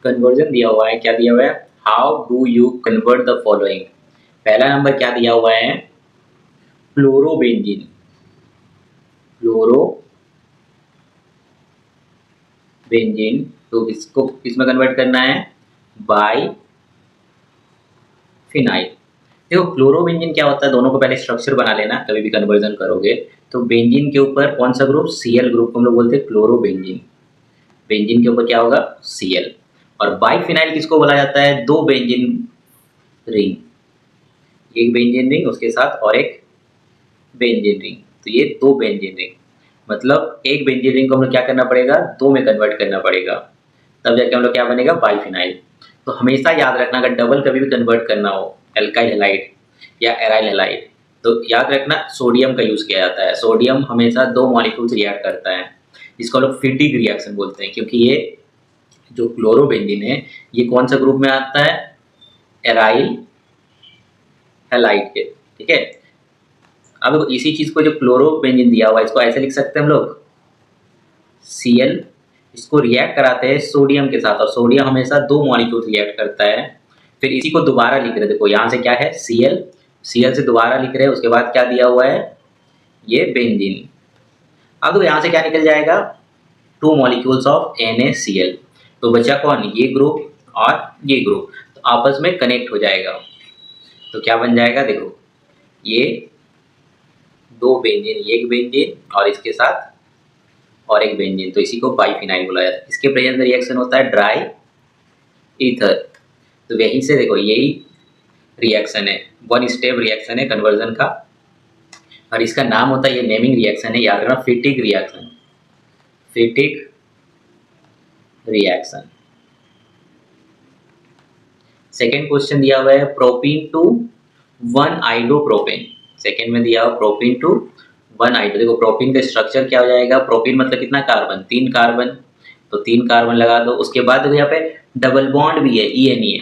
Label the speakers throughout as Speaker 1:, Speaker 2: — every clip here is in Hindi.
Speaker 1: कन्वर्जन दिया हुआ है, क्या दिया हुआ है, how do you convert the following. पहला नंबर क्या दिया हुआ है, क्लोरोबेंजीन, क्लोरोबेंजीन, तो इसको किसमें कन्वर्ट करना है, बाई फिनाइल। देखो क्लोरोबेंजीन क्या होता है, दोनों को पहले स्ट्रक्चर बना लेना कभी भी कन्वर्जन करोगे। तो बेंजीन के ऊपर कौन सा ग्रुप, Cl ग्रुप को हम लोग बोलते हैं क्लोरोबेंजीन। बेंजीन के ऊपर क्या होगा, Cl। और बाइफिनाइल किसको बोला जाता है, दो बेंजीन रिंग, एक बेंजीन रिंग उसके साथ और एक बेंजीन रिंग, तो ये दो बेंजीन रिंग, मतलब एक बेंजीन रिंग को हम लोग क्या करना पड़ेगा, दो में कन्वर्ट करना पड़ेगा, तब जाके हम लोग क्या बनेगा, बाइफिनाइल। तो हमेशा याद रखना अगर डबल कभी भी कन्वर्ट करना हो, एल्काइल हैलाइड या एराइल हैलाइड, तो याद रखना सोडियम का यूज़ किया जाता है। सोडियम हमेशा दो मॉलिक्यूल्स रिएक्ट करता है, जिसको हम लोग फिटिक रिएक्शन बोलते हैं, क्योंकि ये जो क्लोरोबेंजीन है ये कौन सा ग्रुप में आता है, एराइल हैलाइड के, ठीक है। अब इसी चीज को जो क्लोरोबेंजीन दिया हुआ है इसको ऐसे लिख सकते हैं हम लोग, Cl, इसको रिएक्ट कराते हैं सोडियम के साथ, और सोडियम हमेशा दो मॉलिक्यूल रिएक्ट करता है। फिर इसी को दोबारा लिख रहे, देखो यहाँ से क्या है, Cl से दोबारा लिख रहे हैं, उसके बाद क्या दिया हुआ है, ये बेंजीन। अब तो यहाँ से क्या निकल जाएगा, टू मॉलिक्यूल्स ऑफ NaCl, तो बचा कौन, ये ग्रुप और ये ग्रुप, तो आपस में कनेक्ट हो जाएगा, तो क्या बन जाएगा, देखो ये दो बेंजीन, एक बेंजीन और इसके साथ और एक बेंजीन, तो इसी को बाइफिनाइल बोला जाता है। इसके प्रेजेंस में रिएक्शन होता है ड्राई ईथर, तो यहीं से देखो यही रिएक्शन है, वन स्टेप रिएक्शन है कन्वर्जन का, और इसका नाम होता है, ये नेमिंग रिएक्शन है, याद रखना, फिटिक रिएक्शन, फिटिक रिएक्शन। सेकेंड क्वेश्चन दिया हुआ है प्रोपीन टू 1 आइडोप्रोपेन, सेकेंड में दिया हुआ प्रोपीन टू 1 आइडो। देखो प्रोपीन का स्ट्रक्चर क्या हो जाएगा, प्रोपीन मतलब कितना कार्बन, 3 कार्बन, तो 3 कार्बन लगा दो, उसके बाद देखो यहाँ पे डबल बॉन्ड भी है, ENE है,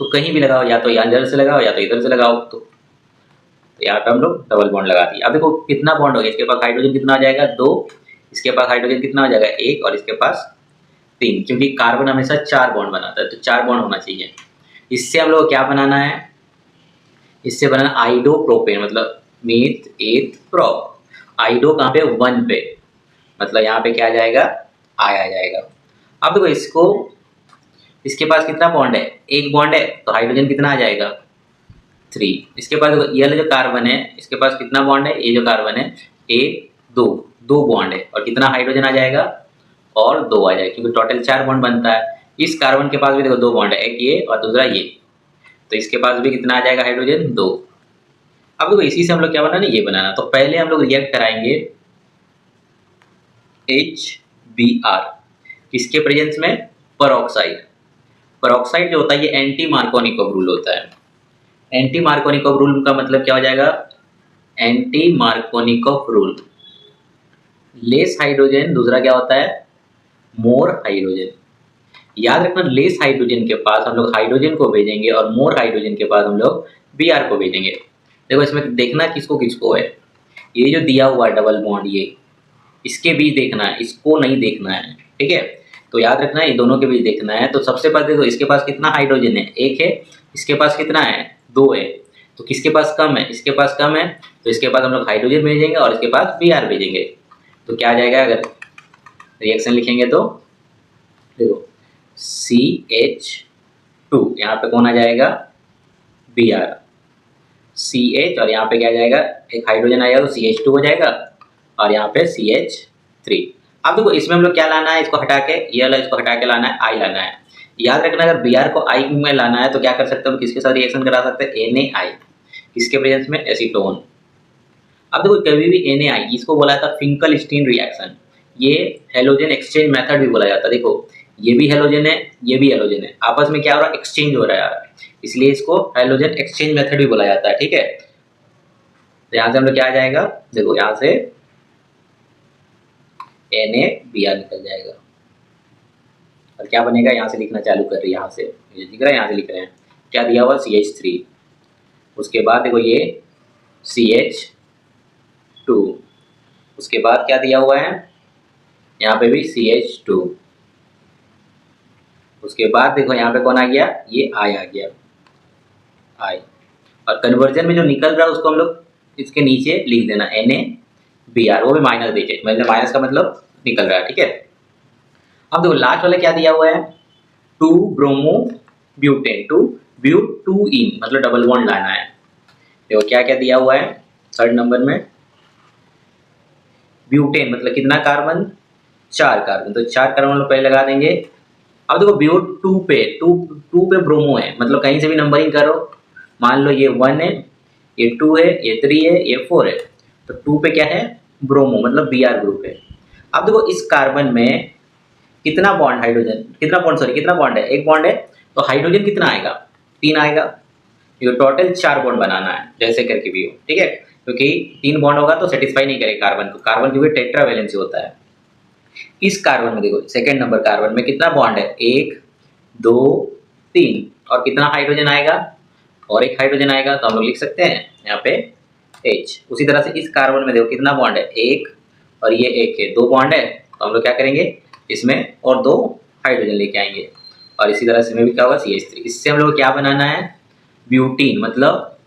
Speaker 1: तो कहीं भी लगाओ, या तो इधर से लगाओ या तो इधर से लगाओ, तो यहाँ पे हम लोग डबल बॉन्ड लगा दिया। अब देखो कितना बॉन्ड हो गया, इसके पास हाइड्रोजन कितना हो जाएगा, 2, इसके पास हाइड्रोजन कितना हो जाएगा, 1, और इसके पास 3, क्योंकि कार्बन हमेशा 4 बॉन्ड बनाता है, तो 4 बॉन्ड होना चाहिए। इससे हम लोग क्या बनाना है, इससे बनाना आइडोप्रोपेन, मतलब मीथ एथ प्रोप, आइडो कहाँ पे, 1 पे, मतलब यहाँ पे क्या आ जाएगा, आ जाएगा। अब देखो इसको, इसके पास कितना बॉन्ड है, एक बॉन्ड है, तो हाइड्रोजन कितना आ जाएगा, 3। इसके पास ये जो कार्बन है इसके पास कितना बॉन्ड है, ये जो कार्बन है, एक, दो बॉन्ड है, और कितना हाइड्रोजन आ जाएगा, और 2 आ जाएगा, क्योंकि टोटल 4 बॉन्ड बनता है। इस कार्बन के पास भी देखो 2 बॉन्ड है, एक ये और दूसरा ये, तो इसके पास भी कितना आ जाएगा हाइड्रोजन, 2। अब देखो इसी से हम लोग क्या बनाना, ये बनाना, तो पहले हम लोग रिएक्ट कराएंगे HBr, किसके प्रेजेंस में, परऑक्साइड। परऑक्साइड जो होता है ये एंटी मार्कोनिकोव रूल होता है। एंटी मार्कोनिकोव रूल का मतलब क्या हो जाएगा, anti Markovnikov rule, less hydrogen, दूसरा क्या होता है, मोर हाइड्रोजन। याद रखना लेस हाइड्रोजन के पास हम लोग हाइड्रोजन को भेजेंगे, और मोर हाइड्रोजन के पास हम लोग Br को भेजेंगे। देखो इसमें देखना किसको किसको है, ये जो दिया हुआ है डबल बॉन्ड, ये इसके बीच देखना है, इसको नहीं देखना है, ठीक है। तो याद रखना ये दोनों के बीच देखना है। तो सबसे पहले देखो इसके पास कितना हाइड्रोजन है, 1 है, इसके पास कितना है, 2 है, तो किसके पास कम है, इसके पास कम है, तो इसके पास हम लोग हाइड्रोजन भेजेंगे और इसके पास Br भेजेंगे, तो क्या आ जाएगा, अगर रिएक्शन लिखेंगे तो देखो CH2, यहाँ पे कौन आ जाएगा, Br, CH, और यहाँ पे क्या आ जाएगा, एक हाइड्रोजन आएगा तो CH2 हो जाएगा, और यहाँ पे CH3। अब देखो इसमें हम लोग क्या लाना है, इसको हटा के, ये वाला इसको हटा के लाना है, I लाना है। याद रखना अगर Br को I में लाना है तो क्या कर सकते हैं, किसके साथ रिएक्शन करा सकते हैं, NaI, किसके प्रेजेंस में, एसीटोन। अब देखो कभी भी NaI, इसको बोला जाता है फिंकलस्टीन रिएक्शन, ये हेलोजन एक्सचेंज मेथड भी बोला जाता है। देखो ये भी हेलोजन है, ये भी हेलोजन है, आपस में क्या हो रहा है, एक्सचेंज हो रहा है, इसलिए इसको हेलोजन एक्सचेंज मेथड भी बोला जाता है, ठीक है। तो यहाँ से हम लोग क्या आ जाएगा, देखो यहाँ से NaBr निकल जाएगा, और क्या बनेगा, यहाँ से लिखना चालू कर रही है, यहाँ से ये दिख रहा है, यहाँ से लिख रहे हैं, क्या दिया हुआ, CH3, उसके बाद देखो ये CH2, उसके बाद क्या दिया हुआ है, यहाँ पे भी CH2, उसके बाद देखो यहाँ पे कौन आ गया, ये आई आ गया, आई। और कन्वर्जन में जो निकल रहा है उसको हम लोग इसके नीचे लिख देना NaBr, वो भी माइनस दीजिए, मतलब माइनस का मतलब निकल रहा है, ठीक है। अब देखो लास्ट वाला क्या दिया हुआ है, 2 ब्रोमो ब्यूटेन टू ब्यूट 2 इन, मतलब डबल बॉन्ड लाना है। देखो क्या क्या दिया हुआ है थर्ड नंबर में, ब्यूटेन मतलब कितना कार्बन, 4 कार्बन, तो 4 कार्बन लोग पहले लगा देंगे। अब देखो ब्यूट 2 पे, 2 पे ब्रोमो है, मतलब कहीं से भी नंबरिंग करो, मान लो ये 1 है, ये 2 है, ये 3 है, ये 4 है, तो 2 पे क्या है, ब्रोमो, मतलब Br ग्रुप है। अब देखो इस कार्बन में कितना बॉन्ड, हाइड्रोजन कितना बॉन्ड, सॉरी कितना बॉन्ड है, एक बॉन्ड है, तो हाइड्रोजन कितना आएगा, 3 आएगा। ये टोटल 4 बॉन्ड बनाना है, जैसे करके भी हो, ठीक है, क्योंकि 3 बॉन्ड होगा तो सेटिस्फाई नहीं करेगा कार्बन को, कार्बन क्योंकि टेट्रावैलेंसी होता है। इस कार्बन में देखो सेकेंड नंबर कार्बन में कितना बॉन्ड है, 1 2 3, और कितना हाइड्रोजन आएगा, और एक हाइड्रोजन आएगा, तो हम लोग लिख सकते हैं यहाँ पे H। उसी तरह से इस कार्बन में देखो कितना बॉन्ड है, 1 और ये 1 है, 2 बॉन्ड है, तो हम लोग क्या करेंगे इसमें और 2 हाइड्रोजन लेके आएंगे, और इसी तरह से इसमें भी क्या होगा CH3। इससे हम लोग क्या बनाना है, ब्यूटीन, मतलब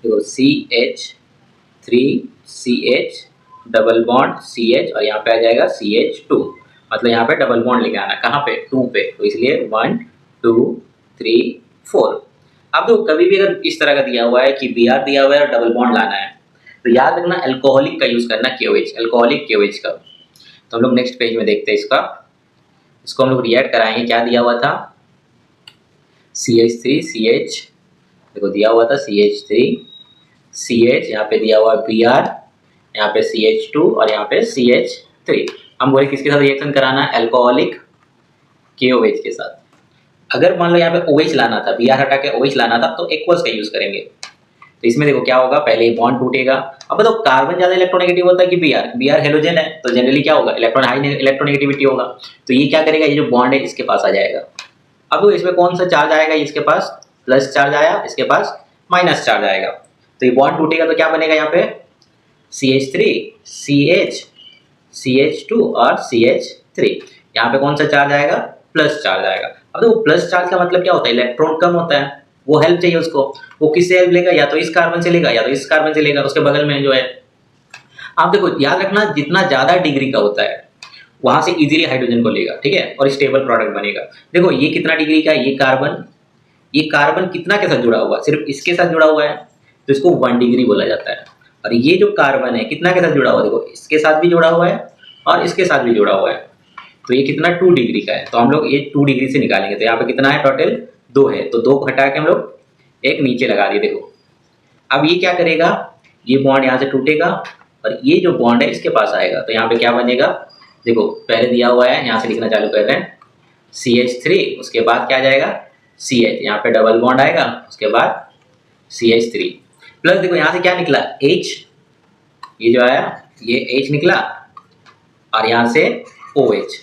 Speaker 1: देखो CH3CH डबल बॉन्ड CH, और यहाँ पे आ जाएगा CH2, मतलब यहाँ पे डबल बॉन्ड लेके आना, कहाँ पे, 2 पे, तो इसलिए 1 2 3 4। अब तो कभी भी अगर इस तरह का दिया हुआ है कि Br दिया हुआ है और डबल बॉन्ड लाना है, तो याद रखना अल्कोहलिक का यूज करना, KOH, अल्कोहलिक KOH का। तो हम लोग नेक्स्ट पेज में देखते हैं इसका, इसको हम लोग रिएक्ट कराएंगे। क्या दिया हुआ था, CH3CH, देखो दिया हुआ था CH3CH, यहाँ पे दिया हुआ है Br, यहाँ पे CH2 और यहाँ पे CH3। हम बोले किसके साथ रिएक्शन कराना है, अल्कोहलिक KOH के साथ। अगर मान लो यहाँ पे OH लाना था, Br हटा के OH लाना था, तो एक्वस का यूज करेंगे। तो इसमें देखो क्या होगा, पहले बॉन्ड टूटेगा। अब बताओ कार्बन ज्यादा इलेक्ट्रोनेगेटिव होता है कि Br हेलोजन है, तो जनरली क्या होगा, इलेक्ट्रॉन हाई इलेक्ट्रोनेगेटिविटी होगा, तो ये क्या करेगा, ये जो बॉन्ड है इसके पास आ जाएगा। अब इसमें कौन सा चार्ज आएगा, इसके पास प्लस चार्ज आया, इसके पास माइनस चार्ज आएगा, तो ये बॉन्ड टूटेगा, तो क्या बनेगा यहाँ पे CH3 CH CH2 और CH3, यहाँ पे कौन सा चार्ज आएगा, प्लस चार्ज आएगा। अब देखो प्लस चार्ज का मतलब क्या होता है, इलेक्ट्रॉन कम होता है, वो हेल्प चाहिए उसको, वो किससे हेल्प लेगा, या तो इस कार्बन से लेगा या तो इस कार्बन से लेगा, उसके बगल में जो है। आप देखो याद रखना जितना ज्यादा डिग्री का होता है वहां से इजीली हाइड्रोजन को लेगा, ठीक है, और स्टेबल प्रोडक्ट बनेगा। देखो ये कितना डिग्री का है, ये कार्बन कितना के साथ जुड़ा हुआ है, सिर्फ इसके साथ जुड़ा हुआ है, तो इसको 1 डिग्री बोला जाता है। और ये जो कार्बन है कितना के साथ जुड़ा हुआ है, देखो इसके साथ भी जुड़ा हुआ है और इसके साथ भी जुड़ा हुआ है, तो ये कितना 2 डिग्री का है, तो हम लोग ये 2 डिग्री से निकालेंगे, तो यहाँ पे कितना है, टोटल 2 है, तो 2 को हटा के हम लोग एक नीचे लगा दिए। देखो अब ये क्या करेगा, ये बॉन्ड यहाँ से टूटेगा और ये जो बॉन्ड है इसके पास आएगा, तो यहाँ पे क्या बनेगा, देखो पहले दिया हुआ है, यहाँ से लिखना चालू कर रहे हैं, CH3, उसके बाद क्या जाएगा CH, यहाँ पे डबल बॉन्ड आएगा, उसके बाद CH3 प्लस, देखो यहाँ से क्या निकला H, ये जो आया ये H निकला, और यहाँ से OH,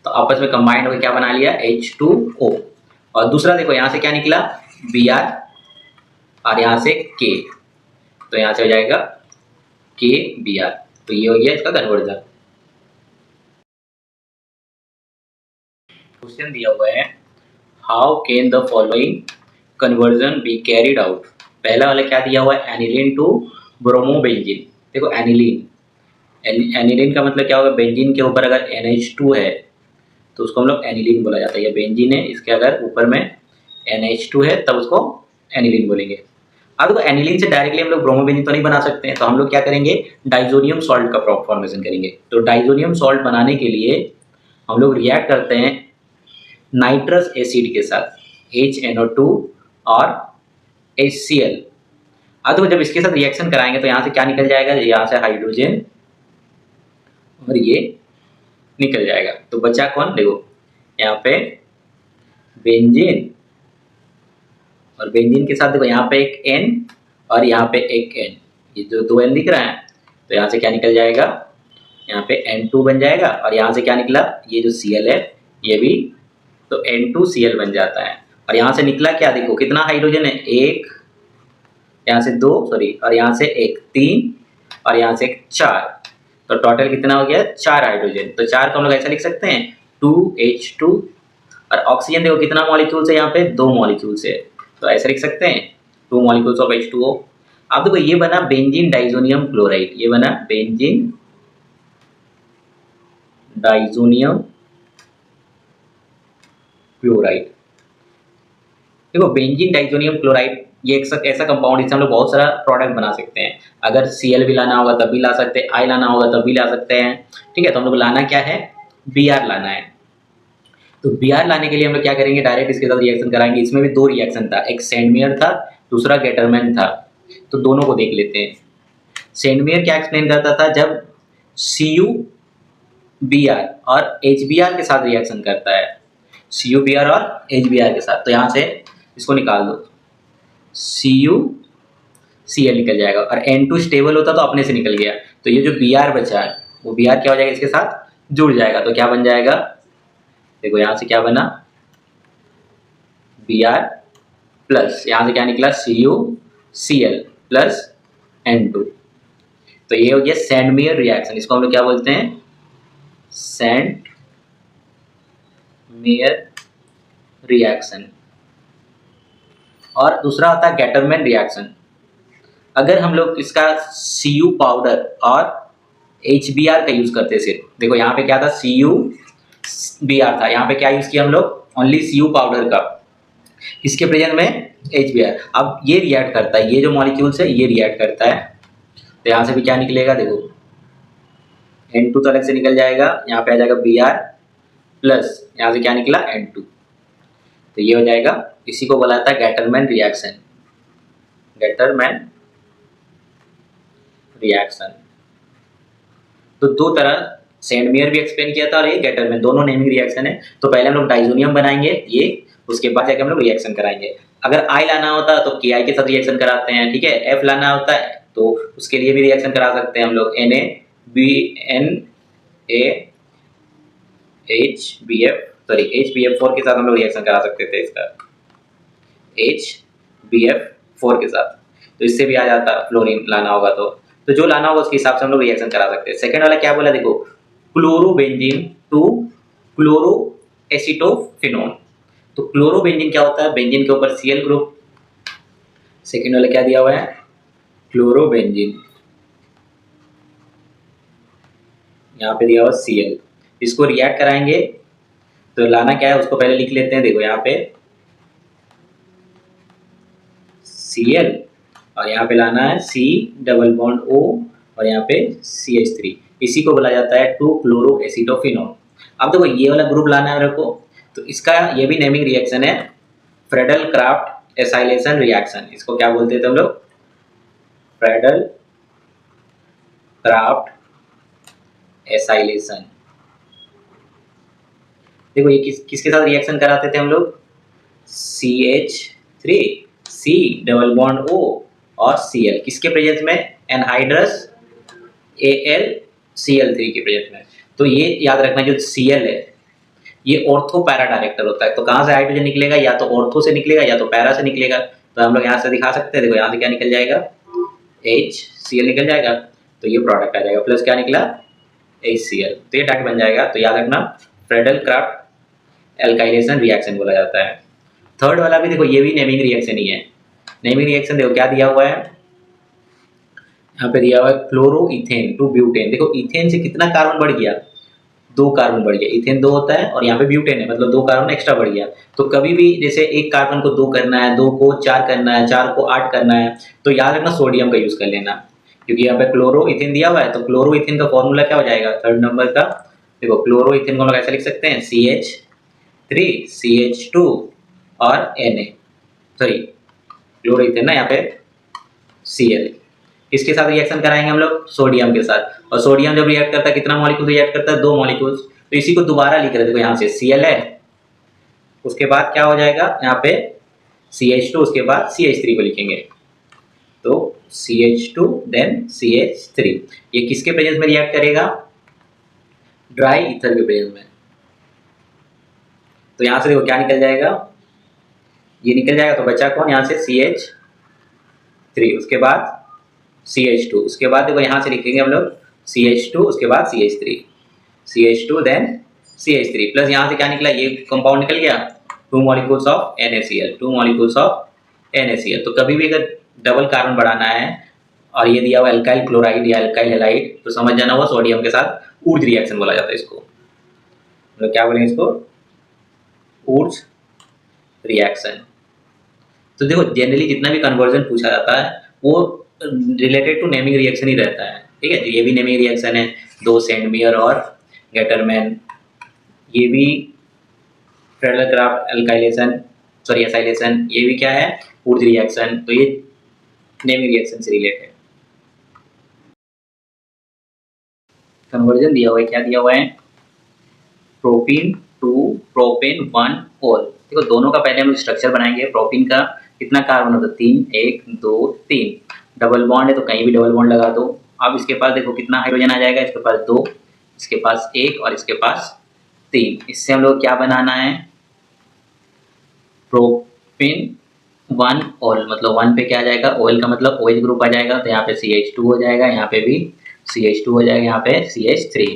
Speaker 1: तो आपस में कंबाइंड होकर क्या बना लिया H2O। और दूसरा देखो यहाँ से क्या निकला Br, और यहाँ से K, तो यहाँ से हो जाएगा KBr, तो ये हो गया इसका कन्वर्जन। क्वेश्चन दिया हुआ है, how can the following conversion be carried out. पहला वाला क्या दिया हुआ है, एनिलीन टू ब्रोमोबेंजीन। देखो एनिलीन का मतलब क्या होगा, बेंजीन के ऊपर अगर NH2 है तो उसको हम लोग एनिलीन बोला जाता है, ये बेंजीन है, इसके अगर ऊपर में NH2 है तब उसको एनिलीन बोलेंगे। अब देखो एनिलीन से डायरेक्टली हम लोग ब्रोमोबेंजीन तो नहीं बना सकते हैं, तो हम लोग क्या करेंगे, डाइजोनियम सॉल्ट का फॉर्मेशन करेंगे। तो डाइजोनियम सॉल्ट बनाने के लिए हम लोग रिएक्ट करते हैं नाइट्रस एसिड के साथ, HNO2 और HCl। अब तो जब इसके साथ रिएक्शन कराएंगे तो यहाँ से क्या निकल जाएगा, यहाँ से हाइड्रोजन और ये निकल जाएगा, तो बचा कौन, देखो यहाँ पे बेंजीन, और बेंजीन के साथ देखो यहाँ पे एक N और यहाँ पे एक N, ये जो 2 N दिख रहा है, तो यहाँ से क्या निकल जाएगा, यहाँ पे N2 बन जाएगा, और यहाँ से क्या निकला, ये जो Cl है ये भी, तो N2Cl बन जाता है। और यहाँ से निकला क्या, देखो कितना हाइड्रोजन है, 1, यहाँ से 2 सॉरी, और यहाँ से 1 3, और यहाँ से 4, तो टोटल कितना हो गया 4 हाइड्रोजन। तो 4 को हम लोग ऐसा लिख सकते हैं 2H2 और ऑक्सीजन देखो कितना मॉलिक्यूल्स है यहाँ पे, 2 मॉलिक्यूल्स है, तो ऐसे लिख सकते हैं 2 मॉलिक्यूल्स ऑफ H2O। अब देखो ये बना बेंजीन डाइजोनियम क्लोराइड, ये बना बेंजीन डाइजोनियम क्लोराइड। देखो बेंजीन डाइजोनियम क्लोराइड ये एक ऐसा कंपाउंड जिससे हम लोग बहुत सारा प्रोडक्ट बना सकते हैं। अगर Cl भी लाना होगा तब भी ला सकते हैं, I लाना होगा तब भी ला सकते हैं, ठीक है। तो हम लोग लाना क्या है, Br लाना है। तो Br लाने के लिए हम लोग क्या करेंगे, डायरेक्ट इसके साथ रिएक्शन कराएंगे। इसमें भी 2 रिएक्शन था, एक सेंडमेयर था, दूसरा गेटरमैन था। तो दोनों को देख लेते हैं। सेंडमेयर क्या एक्सप्लेन करता था, जब CuBr और HBr के साथ रिएक्शन करता है, CuBr और HBr के साथ, तो यहाँ से इसको निकाल दो, CuCl निकल जाएगा और N2 स्टेबल होता तो अपने से निकल गया। तो ये जो Br बचा है वो Br क्या हो जाएगा, इसके साथ जुड़ जाएगा। तो क्या बन जाएगा, देखो यहाँ से क्या बना, Br प्लस यहाँ से क्या निकला, CuCl प्लस N2। तो ये हो गया सैंडमेयर रिएक्शन। इसको हम लोग क्या बोलते हैं, सैंडमेयर रिएक्शन। और दूसरा होता है गेटरमैन रिएक्शन। अगर हम लोग इसका Cu पाउडर और HBr का यूज करते सिर्फ, देखो यहाँ पे क्या था, CuBr था, यहाँ पे क्या यूज किया हम लोग, ओनली Cu पाउडर का, इसके प्रेजेंट में HBr। अब ये रिएक्ट करता है, ये जो मॉलिक्यूल्स है ये रिएक्ट करता है, तो यहाँ से भी क्या निकलेगा, देखो N2 तो अलग से निकल जाएगा, यहाँ पे आ जाएगा Br प्लस यहाँ से क्या निकला, N2। तो ये हो जाएगा, इसी को बोला था गेटरमैन रिएक्शन, गेटरमैन रिएक्शन। तो 2 तरह, सैंडमेयर भी एक्सप्लेन किया था और ये गेटरमैन, दोनों नेमिंग रिएक्शन है। तो पहले हम लोग डाइजोनियम बनाएंगे ये, उसके बाद जाके हम लोग रिएक्शन कराएंगे। अगर I लाना होता है तो Ki के साथ रिएक्शन कराते हैं, ठीक है। F लाना होता है तो उसके लिए भी रिएक्शन करा सकते हैं हम लोग, HBF4 के साथ हम लोग रिएक्शन करा सकते थे इसका, HBF4 के साथ। तो इससे भी आ जाता फ्लोरीन लाना होगा तो जो लाना होगा उसके हिसाब से हम लोग रिएक्शन करा सकते हैं। सेकंड वाला क्या बोला, देखो क्लोरोबेंजीन टू क्लोरोएसिटोफिनोन। तो क्लोरोबेंजीन क्या होता है, बेंजीन के ऊपर Cl ग्रुप। सेकंड वाला क्या दिया हुआ है, क्लोरोबेंजीन, यहाँ पे दिया हुआ Cl। इसको रिएक्ट कराएंगे तो लाना क्या है उसको पहले लिख लेते हैं। देखो यहाँ पे Cl और यहाँ पे लाना है C डबल बॉन्ड O और यहाँ पे CH3, इसी को बोला जाता है 2 क्लोरोएसिटोफिनोन। अब देखो ये वाला ग्रुप लाना है रखो, तो इसका ये भी नेमिंग रिएक्शन है, फ्रेडल क्राफ्ट एसाइलेशन रिएक्शन। इसको क्या बोलते थे हम लोग, फ्रेडल क्राफ्ट एसाइलेशन। देखो ये किसके साथ रिएक्शन कराते थे हम लोग, CH3 C double bond O और Cl, किसके प्रेजेंस में, एनहाइड्रस AlCl3 के प्रेजेंस में। तो ये याद रखना, जो Cl है ये ऑर्थो पैरा डायरेक्टर होता है। तो कहाँ से हाइड्रोजन निकलेगा, या तो ऑर्थो से निकलेगा या तो पैरा से निकलेगा। तो हम लोग यहाँ से दिखा सकते हैं, देखो यहाँ से क्या निकल जाएगा, HCl निकल जाएगा, तो ये प्रोडक्ट आ जाएगा, प्लस क्या निकला, HCl, तो ये डायरेक्ट बन जाएगा। तो याद रखना फ्रेडल क्राफ्ट एल्काइलेशन रिएक्शन बोला जाता है। थर्ड वाला भी देखो ये भी नेमिंग रिएक्शन ही है। नेमिंग रिएक्शन देखो क्या दिया हुआ है, यहाँ पे दिया हुआ है क्लोरोइथेन टू ब्यूटेन। देखो इथेन से कितना कार्बन बढ़ गया, 2 कार्बन बढ़ गया, इथेन 2 होता है और यहाँ पे ब्यूटेन है, मतलब 2 कार्बन एक्स्ट्रा बढ़ गया। तो कभी भी जैसे एक कार्बन को 2 करना है, 2 को 4 करना है, 4 को 8 करना है, तो याद रखना सोडियम का यूज कर लेना, क्योंकि यहाँ पे क्लोरोइथेन दिया हुआ है। तो क्लोरोइथेन का फॉर्मूला क्या हो जाएगा, 3rd नंबर का, देखो क्लोरोइथेन को हम लोग ऐसे लिख सकते हैं, CH3 CH2 और Na, सॉरी क्लोरोइथेन ना, यहाँ पे Cl। इसके साथ रिएक्शन कराएंगे हम लोग, सोडियम के साथ। और सोडियम जब रिएक्ट करता है कितना मॉलिक्यूल रिएक्ट करता है, 2 मॉलिक्यूल्स। तो इसी को दोबारा लिख रहे, देखो यहाँ से Cl है, उसके बाद क्या हो जाएगा, यहाँ पे CH2, उसके बाद CH3 को लिखेंगे, तो CH2 देन CH3। ये किसके प्रेजेंस में रिएक्ट करेगा, ड्राई ईथर के प्रेजेंस में। तो यहाँ से देखो क्या निकल जाएगा, ये निकल जाएगा, तो बचा कौन, यहाँ से CH3, उसके बाद CH2, उसके बाद देखो यहाँ से लिखेंगे हम लोग CH2, उसके बाद CH3, CH2 then CH3 plus यहाँ से क्या निकला, ये कंपाउंड निकल गया, 2 molecules of NaCl, 2 molecules of NaCl। तो कभी भी अगर डबल कार्बन बढ़ाना है और ये दिया हुआ एल्काइल क्लोराइड या एल्काइल हैलाइड, तो समझ जाना हुआ सोडियम के साथ ऊर्ज रिएक्शन बोला जाता है इसको। मतलब क्या बोलेंगे इसको, ऊर्ज रिएक्शन। तो देखो जनरली जितना भी कन्वर्जन पूछा जाता है वो रिलेटेड टू नेमिंग रिएक्शन ही रहता है, ठीक है। ये भी नेमिंग रिएक्शन है, दो सेंडमियर और गेटरमैन, ये भी फ्रेडलक्राफ्ट एल्काइलेशन, सॉरी एसाइलेशन, ये भी क्या है, ऊर्ज रिएक्शन। तो ये नेमिंग रिएक्शन से रिलेटेड। कन्वर्जन दिया हुआ है, क्या दिया हुआ है, प्रोपीन टू प्रोपेन 1 ओल। देखो दोनों का पहले हम स्ट्रक्चर बनाएंगे। प्रोपीन का कितना कार्बन होता है, 3, 1 2 3, डबल बॉन्ड है तो कहीं भी डबल बॉन्ड लगा दो। अब इसके पास देखो कितना हाइड्रोजन आ जाएगा, इसके पास 2, इसके पास 1 और इसके पास 3। इससे हम लोग क्या बनाना है, प्रोपेन 1 ओल, मतलब 1 पे क्या आ जाएगा, ओल का मतलब OH ग्रुप आ जाएगा, तो यहाँ पे CH2 हो जाएगा, यहाँ पे भी CH2 हो जाएगा, यहाँ पे CH3।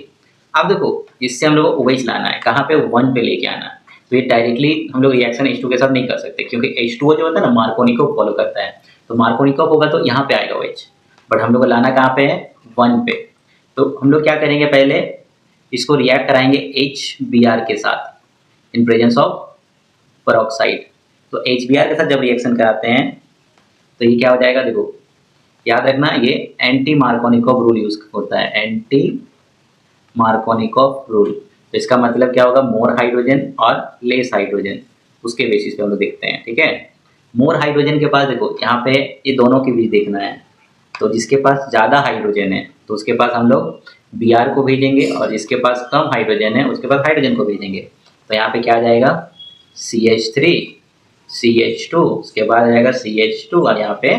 Speaker 1: अब देखो इससे हम लोग को OH लाना है, कहाँ पे, 1 पे लेके आना है। तो ये डायरेक्टली हम लोग रिएक्शन H2 के साथ नहीं कर सकते, क्योंकि H2O जो होता है ना मार्कोनिको फॉलो करता है, तो मार्कोनिको होगा तो यहाँ पे आएगा OH, बट हम लोग को लाना कहाँ पे है, 1 पे। तो हम लोग क्या करेंगे, पहले इसको रिएक्ट कराएंगे HBr के साथ इन प्रेजेंस ऑफ पेरोक्साइड। तो HBr के साथ जब रिएक्शन कराते हैं तो ये क्या हो जाएगा, देखो याद रखना ये एंटी मार्कोनिकोव रूल यूज होता है, एंटी मार्कोनिकोव रूल। तो इसका मतलब क्या होगा, मोर हाइड्रोजन और लेस हाइड्रोजन, उसके बेसिस पे हम लोग देखते हैं, ठीक है। मोर हाइड्रोजन के पास देखो यहाँ पे ये दोनों के बीच देखना है, तो जिसके पास ज़्यादा हाइड्रोजन है तो उसके पास हम लोग Br को भेजेंगे, और जिसके पास कम हाइड्रोजन है उसके पास हाइड्रोजन को भेजेंगे। तो यहाँ पे क्या आ जाएगा, CH3 CH2, उसके बाद आ जाएगा CH2 और यहाँ पे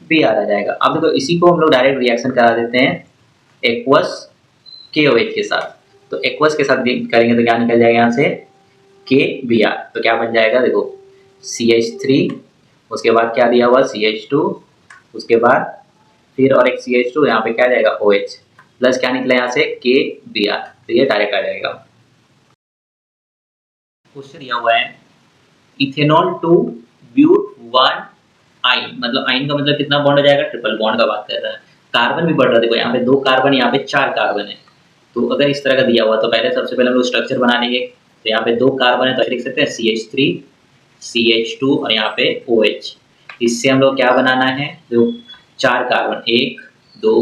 Speaker 1: Br आ जाएगा। अब देखो इसी को हम लोग डायरेक्ट रिएक्शन करा देते हैं एक्वस KOH के साथ। तो एक्वस के साथ करेंगे तो क्या निकल जाएगा यहाँ से, KBr। तो क्या बन जाएगा, देखो CH3, उसके बाद क्या दिया हुआ CH2, उसके बाद फिर और एक CH2, यहाँ पे क्या जाएगा OH, प्लस क्या निकला यहाँ से KBr। तो ये डायरेक्ट आ जाएगा। क्वेश्चन दिया हुआ है इथेनॉल टू ब्यूट 1 आइन, मतलब आइन का मतलब कितना बॉन्ड हो जाएगा, ट्रिपल बॉन्ड का बात कर रहा है। कार्बन भी बढ़ रहा है, देखो यहाँ पे 2 कार्बन, यहाँ पे 4 कार्बन है। तो अगर इस तरह का दिया हुआ तो पहले सबसे पहले हम लोग स्ट्रक्चर बना लेंगे। तो यहाँ पे 2 कार्बन है तो लिख सकते हैं CH3 CH2 और यहाँ पे OH। इससे हम लोग क्या बनाना है, जो 4 कार्बन, 1 2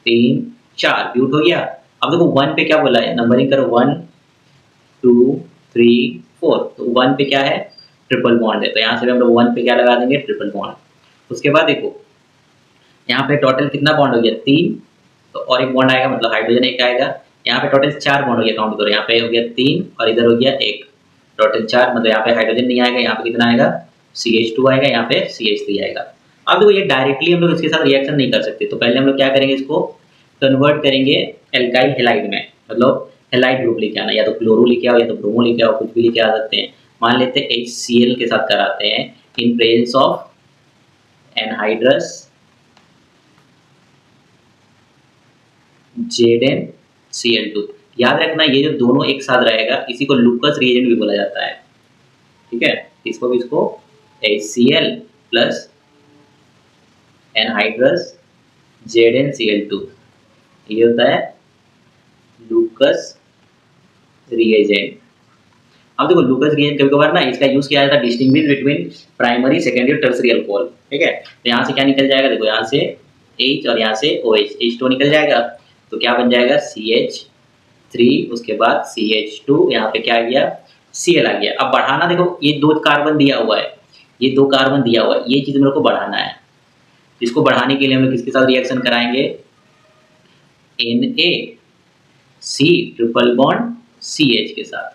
Speaker 1: 3 4 ब्यूट हो गया। अब देखो 1 पे क्या बोला है, नंबरिंग करो, 1 2 3 4। तो 1 पे क्या है, ट्रिपल बॉन्ड है, तो यहाँ से भी हम लोग 1 पे क्या लगा देंगे, ट्रिपल बॉन्ड। उसके बाद देखो यहाँ पे टोटल कितना बॉन्ड हो गया, 3, तो और एक बॉन्ड आएगा मतलब हाइड्रोजन एक आएगा। यहाँ पे टोटल 4 बॉन्ड हो गया, काउंट करो, यहाँ पे हो गया 3 और इधर हो गया 1, टोटल 4, मतलब यहाँ पे हाइड्रोजन नहीं आएगा, यहाँ पे कितना आएगा, CH2 आएगा, यहाँ पे CH3 आएगा। अब देखो ये डायरेक्टली हम लोग इसके साथ रिएक्शन नहीं कर सकते, तो पहले हम लोग क्या करेंगे, इसको कन्वर्ट करेंगे एल्काइल हेलाइड में, मतलब हेलाइड ग्रुप लेके आना, या तो क्लोरो लेके आओ या तो ब्रोमो लेके आओ, कुछ भी लेके आ सकते हैं। मान लेते हैं HCl के साथ कराते हैं in presence of anhydrous ZnCl2। याद रखना ये जो दोनों एक साथ रहेगा इसी को लूकस रिएजेंट भी बोला जाता है, ठीक है। इसको भी इसको HCl प्लस एनहाइड्रस ZnCl2, ये होता है लूकस रिएजेंट। अब देखो लूकस रिएजेंट कभी कभार ना इसका यूज किया जाता है distinguish between primary secondary tertiary alcohol, ठीक है। तो यहाँ से क्या निकल जाएगा, देखो यहाँ से H और यहाँ से OH, H2 निकल जाएगा, तो क्या बन जाएगा CH3, उसके बाद CH2, यहाँ पे क्या आ गया, Cl आ गया। अब बढ़ाना, देखो ये 2 कार्बन दिया हुआ है, ये 2 कार्बन दिया हुआ है, ये चीज मेरे को बढ़ाना है। इसको बढ़ाने के लिए हम लोग किसके साथ रिएक्शन कराएंगे, NaC ट्रिपल बॉन्ड CH के साथ।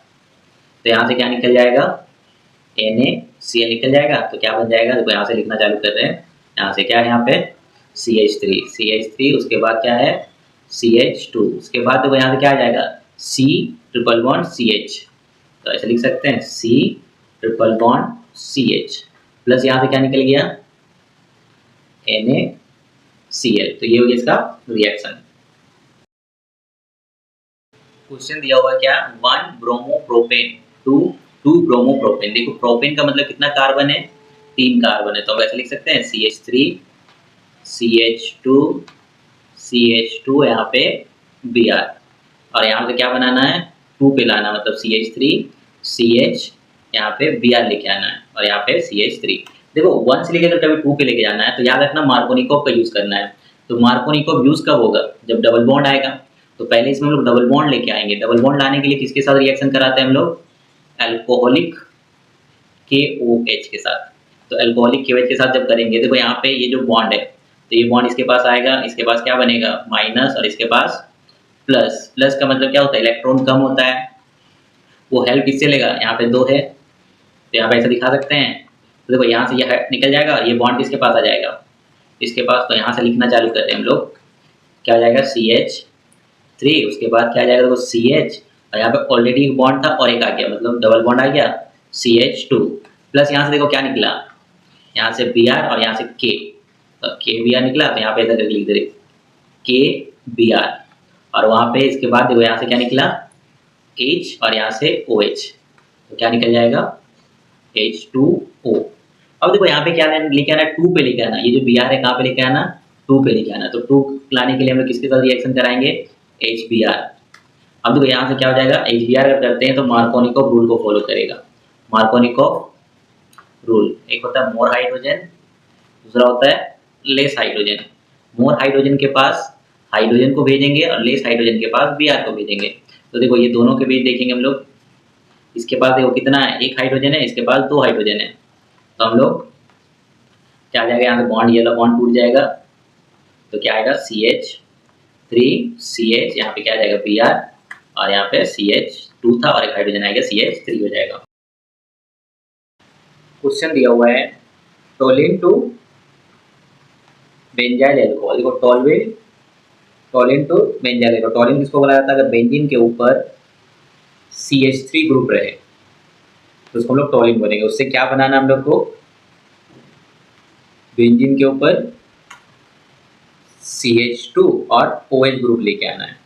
Speaker 1: तो यहाँ से क्या निकल जाएगा, NaCl निकल जाएगा, तो क्या बन जाएगा, देखो यहाँ से लिखना चालू कर रहे हैं। यहाँ से क्या है, यहाँ पे CH3, उसके बाद क्या है CH2, उसके बाद देखो यहाँ से क्या आ जाएगा C ट्रिपल बॉन्ड CH। तो ऐसे लिख सकते हैं C triple bond CH, plus यहाँ से क्या निकल गया NaCl। तो ये हो गया इसका रिएक्शन। क्वेश्चन दिया हुआ क्या, 1 ब्रोमोप्रोपेन टू 2 ब्रोमोप्रोपेन। देखो प्रोपेन का मतलब कितना कार्बन है, 3 कार्बन है, तो हम ऐसे लिख सकते हैं CH3 CH2 CH2 यहाँ पे Br, और यहाँ पे क्या बनाना है 2 पे लाना, मतलब CH3 CH यहाँ पे Br लेके आना है, और यहाँ पे CH3। देखो 1 से लेके अगर कभी 2 पे लेके जाना है तो याद रखना मार्कोनिकोव का यूज करना है। तो मार्कोनिकोव यूज कब होगा, जब डबल बॉन्ड आएगा। तो पहले इसमें हम लोग डबल बॉन्ड लेके आएंगे। डबल बॉन्ड लाने के लिए किसके साथ रिएक्शन कराते हैं हम लोग, अल्कोहलिक KOH के साथ। तो अल्कोहलिक KOH के साथ जब करेंगे, देखो यहाँ पे ये जो बॉन्ड है, तो ये बॉन्ड इसके पास आएगा, इसके पास क्या बनेगा माइनस, और इसके पास प्लस। प्लस का मतलब क्या होता है, इलेक्ट्रॉन कम होता है, वो हेल्प किससे लेगा, यहाँ पे 2 है तो यहाँ पे ऐसा दिखा सकते हैं। तो देखो यहाँ से ये निकल जाएगा और ये बॉन्ड किसके पास आ जाएगा, इसके पास। तो यहाँ से लिखना चालू करते हैं हम लोग, क्या आ जाएगा CH3, उसके बाद क्या आ जाएगा देखो CH, और यहाँ पे ऑलरेडी एक बॉन्ड था और एक आ गया, मतलब डबल बॉन्ड आ गया CH2, प्लस यहाँ से देखो क्या निकला, यहाँ से Br और यहाँ से K, तो KBr निकला, तो यहाँ पे ऐसा लिख दे KBr, और वहाँ पे इसके बाद देखो यहाँ से क्या निकला H, और यहाँ से OH, तो क्या निकल जाएगा H2O। अब देखो यहाँ पे क्या लेके आना, 2 पे लेके आना, ये जो Br है कहाँ पे लेके आना, 2 पे लेके आना। तो 2 लाने के लिए हम लोग किसके साथ रिएक्शन कराएंगे, HBr। अब देखो यहाँ से क्या हो जाएगा, HBr अगर करते हैं तो मार्कोनिकोव रूल को फॉलो करेगा। मार्कोनिकोव रूल, एक होता है मोर हाइड्रोजन, दूसरा होता है लेस हाइड्रोजन। मोर हाइड्रोजन के पास हाइड्रोजन को भेजेंगे और लेस हाइड्रोजन के पास Br को भेजेंगे। तो देखो ये दोनों के बीच देखेंगे हम लोग, इसके पास देखो कितना है, 1 हाइड्रोजन है, इसके पास 2 हाइड्रोजन है, तो हम लोग क्या आ जाएगा, यहाँ से बॉन्ड, ये वाला बॉन्ड टूट जाएगा, तो क्या आएगा CH3 CH, यहाँ पे क्या आ जाएगा Br, और यहाँ पे CH2 था और एक हाइड्रोजन आएगा CH3 हो जाएगा। क्वेश्चन दिया हुआ है टोलिन टू बेंजाइल अल्कोहल। देखो toluene to benzyl alcohol, toluene किसको बोला जाता है, अगर बेंजीन के ऊपर CH3 ग्रुप रहे तो उसको हम लोग टोलिन बोलेंगे। उससे क्या बनाना हम लोग को, बेंजीन के ऊपर CH2 और OH ग्रुप लेके आना है।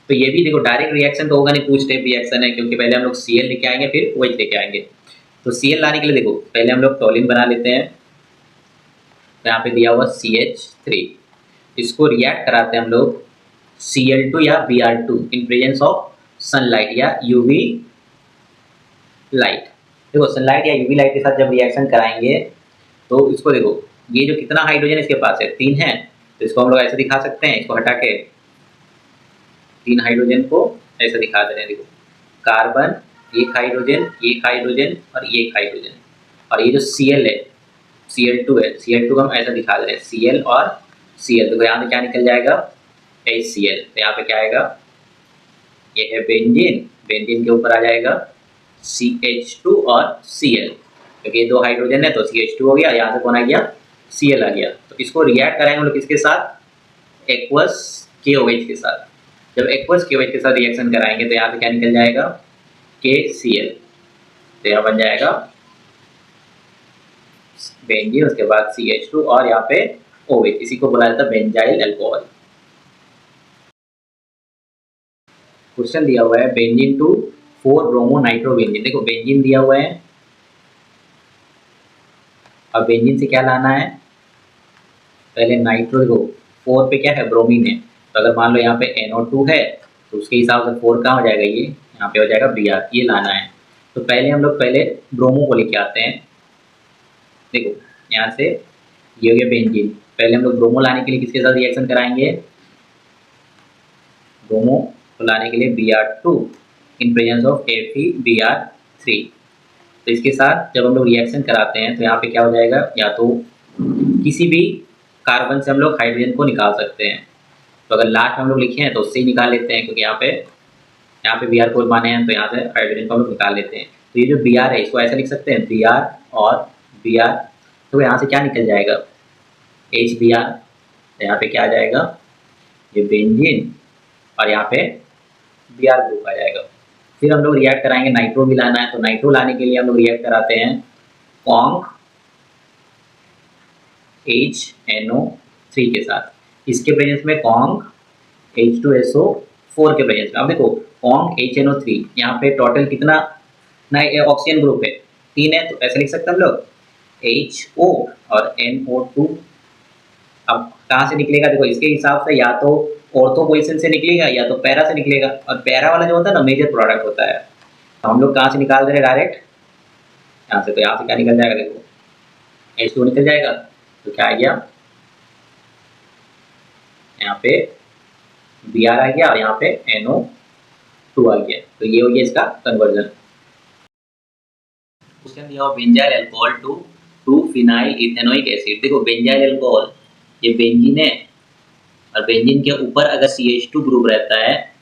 Speaker 1: तो ये भी देखो डायरेक्ट रिएक्शन तो होगा नहीं, 2 स्टेप रिएक्शन है, क्योंकि पहले हम लोग Cl लेके आएंगे फिर OH लेके आएंगे। तो Cl लाने के लिए देखो पहले हम लोग टोलिन बना लेते हैं, तो यहाँ पे दिया हुआ CH3, इसको रिएक्ट कराते हैं हम लोग Cl2 या Br2 in presence of sunlight या UV लाइट। देखो सनलाइट या UV लाइट के साथ जब रिएक्शन कराएंगे तो इसको देखो, ये जो कितना हाइड्रोजन इसके पास है 3 है, तो इसको हम लोग ऐसे दिखा सकते हैं, इसको हटा के 3 हाइड्रोजन को ऐसे दिखा दे रहे हैं। देखो कार्बन, एक हाइड्रोजन, एक हाइड्रोजन और एक हाइड्रोजन, और ये जो Cl है Cl2 है, Cl2 को हम ऐसा दिखा दे रहे हैं Cl और Cl। तो यहाँ से क्या निकल जाएगा HCl, तो यहाँ पे क्या आएगा, ये है बेंजीन, बेंजीन के ऊपर आ जाएगा CH2 और Cl, क्योंकि ये 2 हाइड्रोजन है तो CH2 हो गया, यहाँ से कौन आ गया Cl आ गया। तो इसको रिएक्ट कराएंगे हम लोग किसके साथ, एक्वस KOH के साथ। जब एक्वस KOH के साथ रिएक्शन कराएंगे तो यहाँ से क्या निकल जाएगा KCl, तो यहाँ बन जाएगा बेंजीन, उसके बाद CH2 और यहाँ पे OH, इसी को बोला जाता है बेंजाइल अल्कोहल। क्वेश्चन दिया हुआ है benzene to 4 bromo nitro benzene. देखो बेंजीन दिया हुआ है, अब बेंजीन से क्या लाना है, पहले नाइट्रो, देखो 4 पे क्या है ब्रोमीन है, तो अगर मान लो यहाँ पे NO2 है तो उसके हिसाब से 4 कहाँ हो जाएगा, ये यहाँ पे हो जाएगा Br, ये लाना है। तो पहले हम लोग पहले ब्रोमो को लेके आते हैं। देखो यहाँ से ये हो गया बेंजीन, पहले हम लोग ब्रोमो लाने के लिए किसके साथ रिएक्शन कराएंगे, ब्रोमो को लाने के लिए Br2 in presence of FeBr3। तो इसके साथ जब हम लोग रिएक्शन कराते हैं तो यहाँ पे क्या हो जाएगा, या तो किसी भी कार्बन से हम लोग हाइड्रोजन को निकाल सकते हैं, तो अगर लास्ट में हम लोग लिखे हैं तो उससे ही निकाल लेते हैं, क्योंकि यहाँ पे Br को माने हैं तो यहाँ से हाइड्रोजन को हम लोग निकाल लेते हैं। तो ये जो Br है इसको ऐसा लिख सकते हैं Br और Br, तो यहाँ से क्या निकल जाएगा HBr, तो यहाँ पे क्या आ जाएगा ये बेंजीन, और यहाँ पे Br ग्रुप आ जाएगा। फिर हम लोग रिएक्ट कराएंगे, नाइट्रो भी लाना है, तो नाइट्रो लाने के लिए हम लोग रिएक्ट कराते हैं कॉन्क HNO3 के साथ, इसके प्रेजेंस में कॉन्क H2SO4 के प्रेजेंस में। अब देखो ONG HNO3, यहाँ पे टोटल कितना ना ऑक्सीजन ग्रुप है, 3 है, तो ऐसे लिख सकते हैं हम लोग HO और NO2। अब कहाँ से निकलेगा, देखो इसके हिसाब से या तो ऑर्थो पोजिशन से निकलेगा या तो पैरा से निकलेगा, और पैरा वाला जो होता है ना मेजर प्रोडक्ट होता है। तो हम लोग कहाँ से निकाल दे रहे डायरेक्ट यहाँ से, तो यहाँ से क्या निकल जाएगा, देखो H2 निकल जाएगा, तो क्या आ गया यहाँ पे Br आ गया और यहाँ पे NO2 आ गया। तो ये हो गया इसका कन्वर्जन। क्वेश्चन दिया हो benzyl alcohol to phenyl ethanoic acid. देखो बेंजाइल अल्कोहल ये बेंजीन है, और बेंजीन के ऊपर अगर CH2 ग्रुप रहता है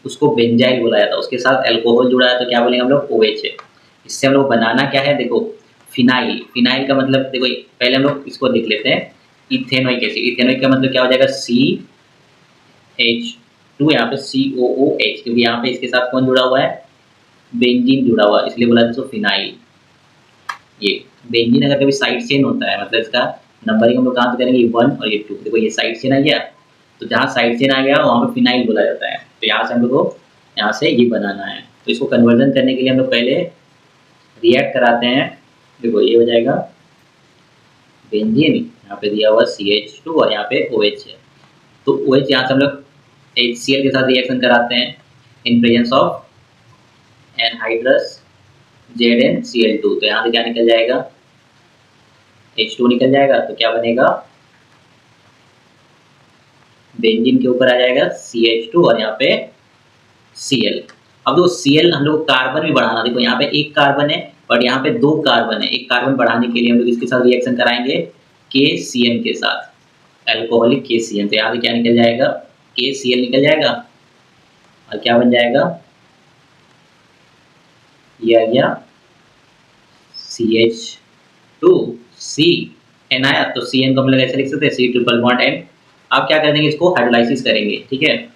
Speaker 1: उसको बेंजाइल बोला जाता है, उसके साथ अल्कोहल जुड़ा है तो क्या बोलेंगे हम लोग, OH है। इससे हम लोग बनाना क्या है, देखो फिनाइल। फिनाइल का मतलब देखो पहले हम लोग इसको लिख लेते हैं, इथेनोइक एसिड। इथेनोइक का मतलब क्या हो जाएगा, CH2 यहाँ पे COOH, क्योंकि यहाँ पे इसके साथ कौन जुड़ा हुआ है, बेंजीन जुड़ा हुआ है, इसलिए बोला था फिनाइल। ये बेंजीन अगर कभी साइड चेन होता है मतलब इसका नंबरिंग हम लोग कहाँ से करेंगे, 1 और ये 2। देखो ये साइड चेन आ गया, तो जहाँ साइड चेन आ गया वहाँ पे फिनाइल बोला जाता है। तो यहाँ से हम लोग को यहाँ से ये बनाना है, तो इसको कन्वर्जन करने के लिए हम लोग पहले रिएक्ट कराते हैं। देखो ये हो जाएगा बेंजीन, यहाँ पे दिया हुआ CH2 और यहाँ पे OH है, तो OH यहाँ से हम लोग HCl के साथ रिएक्शन कराते हैं in presence of anhydrous ZnCl2। तो यहाँ से क्या निकल जाएगा, H2 निकल जाएगा, तो क्या बनेगा, बेंजीन के ऊपर आ जाएगा CH2 और यहाँ पे Cl। अब देखो Cl हम लोग कार्बन भी बढ़ाना, देखो यहाँ पे एक कार्बन है और यहाँ पे 2 कार्बन है। एक कार्बन बढ़ाने के लिए हम लोग इसके साथ रिएक्शन कराएंगे KCN के साथ, अल्कोहलिक KCN। तो यहाँ से क्या निकल जाएगा, KCl निकल जाएगा और क्या बन जाएगा, ये आ गया CH2CN आया, तो CN को हम लोग ऐसे लिख सकते हैं C ट्रिपल बॉन्ड N। अब क्या कर देंगे, इसको हाइड्रोलाइसिस करेंगे, ठीक है,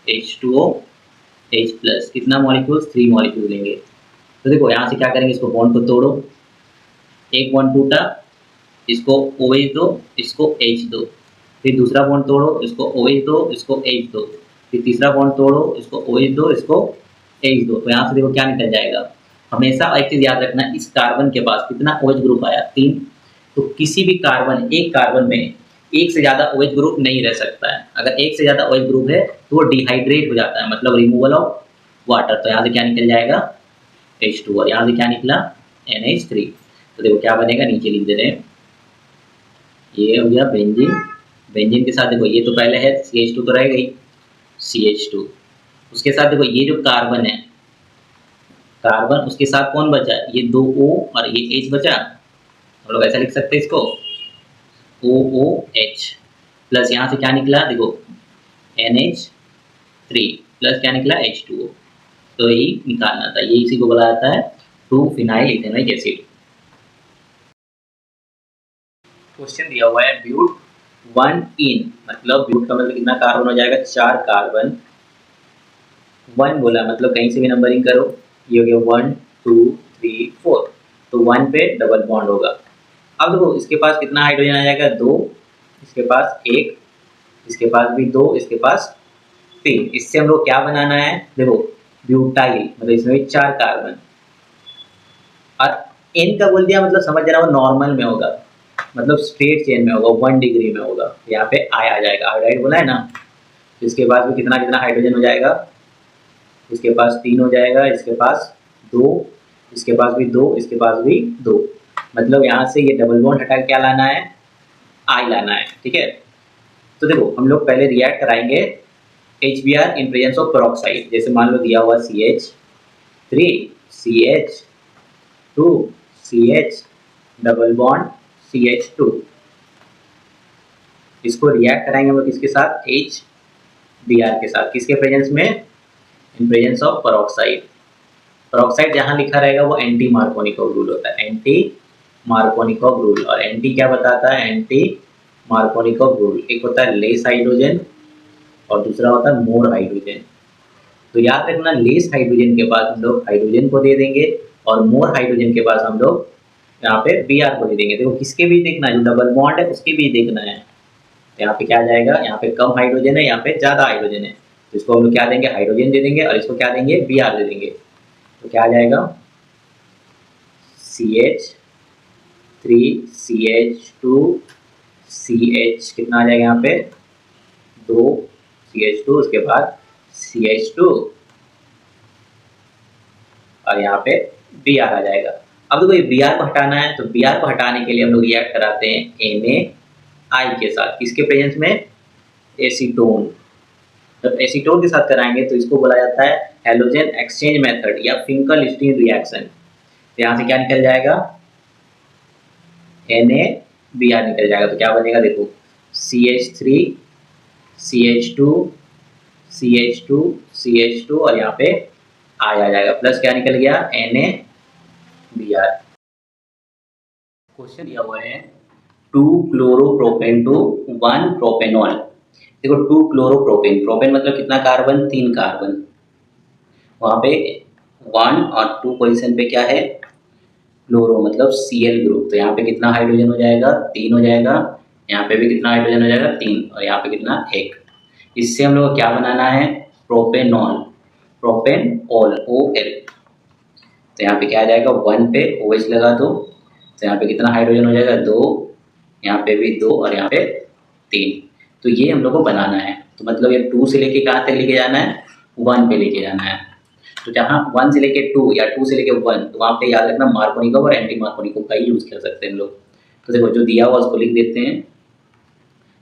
Speaker 1: H2O H प्लस, कितना मॉलिक्यूल्स, 3 मॉलिक्यूल लेंगे। तो देखो यहाँ से क्या करेंगे, इसको बॉन्ड को तोड़ो, एक बॉन्ड टूटा, इसको OH दो, इसको H दो, फिर दूसरा बॉन्ड तोड़ो, इसको OH दो, इसको H दो, फिर तीसरा बॉन्ड तोड़ो, इसको OH दो, इसको H दो। तो यहाँ से देखो क्या निकल जाएगा, हमेशा एक चीज याद रखना, इस कार्बन के पास कितना OH ग्रुप आया, 3। तो किसी भी कार्बन, एक कार्बन में एक से ज्यादा OH ग्रुप नहीं रह सकता है। अगर एक से ज्यादा OH ग्रुप है तो वो डिहाइड्रेट हो जाता है, मतलब रिमूवल ऑफ वाटर। तो यहाँ से क्या निकल जाएगा, H2 और यहाँ से क्या निकला, NH3। तो देखो क्या बनेगा, नीचे लिख दे रहे हैं, ये हो गया बेंजीन। बेंजीन के साथ देखो ये तो पहले है CH2 तो रह गई, CH2, उसके साथ देखो ये जो कार्बन है, कार्बन उसके साथ कौन बचा, ये 2 O और ये H बचा। हम लोग ऐसा लिख सकते हैं इसको OOH प्लस यहाँ से क्या निकला, देखो NH3 प्लस क्या निकला, H2O। तो यही निकालना था, ये इसी को बोला जाता है 2 फिनाइल इथेनोइक एसिड। क्वेश्चन दिया हुआ है ब्यूट 1 इन, मतलब ब्यूट का मतलब कितना कार्बन हो जाएगा, 4 कार्बन। 1 बोला मतलब कहीं से भी नंबरिंग करो, ये हो गया 1 2 3 4, तो 1 पे डबल बॉन्ड होगा। अब देखो इसके पास कितना हाइड्रोजन आ जाएगा, 2, इसके पास 1, इसके पास भी 2, इसके पास 3। इससे हम लोग क्या बनाना है, देखो ब्यूटाइल, मतलब इसमें भी 4 कार्बन, और N का बोल दिया मतलब समझ रहा हो नॉर्मल में होगा, मतलब स्ट्रेट चेन में होगा, 1 डिग्री में होगा। यहाँ पे I आ जाएगा, आयोडाइड बोला है ना। इसके पास भी कितना कितना हाइड्रोजन हो जाएगा, इसके पास 3 हो जाएगा, इसके पास 2, इसके पास भी 2, इसके पास भी 2। मतलब यहाँ से ये डबल बॉन्ड हटा के क्या लाना है, I लाना है, ठीक है। तो देखो हम लोग पहले रिएक्ट कराएंगे HBr in presence of peroxide. जैसे मान लो दिया हुआ CH3 CH2 CH double bond CH2, इसको रिएक्ट कराएंगे हम लोग किसके साथ, HBr के साथ, किसके प्रेजेंस में, in presence of peroxide. Peroxide जहाँ लिखा रहेगा वो एंटी मार्कोनिकोव रूल होता है, एंटी मार्कोनिकोव रूल। और एंटी क्या बताता है, एंटी मार्कोनिकोव रूल, एक होता है लेस हाइड्रोजन और दूसरा होता है मोर हाइड्रोजन। तो याद रखना, लेस हाइड्रोजन के पास हम लोग हाइड्रोजन को दे देंगे और मोर हाइड्रोजन के पास हम लोग यहाँ पे Br को दे देंगे। देखो किसके भी देखना है, जो डबल बॉन्ड है उसके भी देखना है। यहाँ पे क्या जाएगा, यहाँ पे कम हाइड्रोजन है, यहाँ पे ज़्यादा हाइड्रोजन है, तो इसको हम लोग क्या देंगे, हाइड्रोजन दे देंगे और इसको क्या देंगे, Br दे देंगे। तो क्या आ जाएगा, CH3 CH2 CH कितना आ जाएगा यहाँ पे 2 CH2, उसके बाद CH2 और यहाँ पे Br आ जाएगा। अब देखो ये Br को हटाना है, तो Br को हटाने के लिए हम लोग रिएक्ट कराते हैं NaI के साथ, किसके प्रेजेंस में, एसीटोन। जब एसीटोन के साथ कराएंगे तो इसको बोला जाता है हैलोजन एक्सचेंज मेथड या फिंकल-स्टीन रिएक्शन। यहाँ से क्या निकल जाएगा, NaBr निकल जाएगा। तो क्या बनेगा देखो, CH3 CH2 CH2 CH2 और यहाँ पे I आ जाएगा, प्लस क्या निकल गया, NaBr। क्वेश्चन दिया हुआ है 2 क्लोरोप्रोपेन टू 1 प्रोपेनॉल। देखो 2 क्लोरोप्रोपेन, प्रोपेन मतलब कितना कार्बन, 3 कार्बन, वहाँ पे 1 और 2 पोजीशन पे क्या है, क्लोरो मतलब Cl ग्रुप। तो यहाँ पे कितना हाइड्रोजन हो जाएगा, 3 हो जाएगा। यहाँ पे भी कितना हाइड्रोजन हो जाएगा, 3, और यहाँ पे कितना, 1। इससे हम लोग को क्या बनाना है, प्रोपेनॉल, प्रोपेनॉल OL। तो यहाँ पे क्या आ जाएगा, 1 पे OH लगा दो, तो यहाँ पे कितना हाइड्रोजन हो जाएगा, 2, यहाँ पे भी 2 और यहाँ पे 3। तो ये हम लोग को बनाना है। तो मतलब ये 2 से लेके कहाँ तक लेके जाना है, 1 पे लेके जाना है। तो जहाँ 1 से लेके 2 या 2 से लेके 1, तो वहाँ पे याद रखना मार्कोनिकव और एंटी मार्कोनिकव का ही यूज़ कर सकते हैं हम लोग। तो देखो जो दिया हुआ उसको लिख देते हैं,